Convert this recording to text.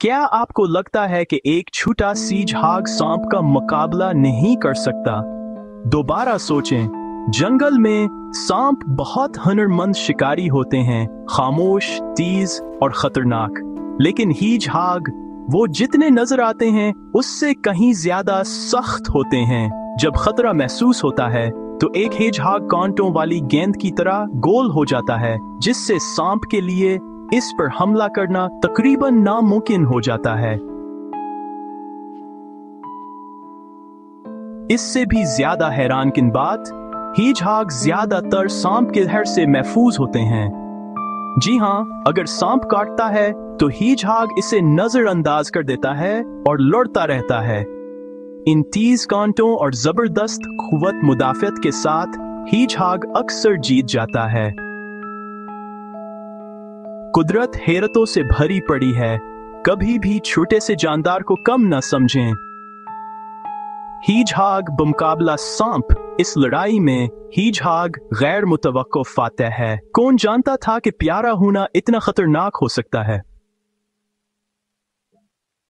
क्या आपको लगता है कि एक छोटा सीजहाग सांप का मुकाबला नहीं कर सकता? दोबारा सोचें। जंगल में सांप बहुत हुनरमंद शिकारी होते हैं, खामोश, तेज और खतरनाक। लेकिन हीजहाग वो जितने नजर आते हैं उससे कहीं ज्यादा सख्त होते हैं। जब खतरा महसूस होता है तो एक हेजहाग कांटों वाली गेंद की तरह गोल हो जाता है, जिससे सांप के लिए इस पर हमला करना तकरीबन नामुमकिन हो जाता है। इससे भी ज्यादा हैरानकुन बात, हेजहाग ज्यादातर सांप के जहर से महफूज होते हैं। जी हाँ, अगर सांप काटता है तो हेजहाग इसे नजरअंदाज कर देता है और लड़ता रहता है। इन तेज कांटों और जबरदस्त कुव्वत मुदाफियत के साथ हेजहाग अक्सर जीत जाता है। कुदरत हैरतों से भरी पड़ी है, कभी भी छोटे से जानदार को कम न समझें। हीजहाग बमुकाबला सांप, इस लड़ाई में हीजहाग गैर मुतवक्को फातेह है। कौन जानता था कि प्यारा होना इतना खतरनाक हो सकता है।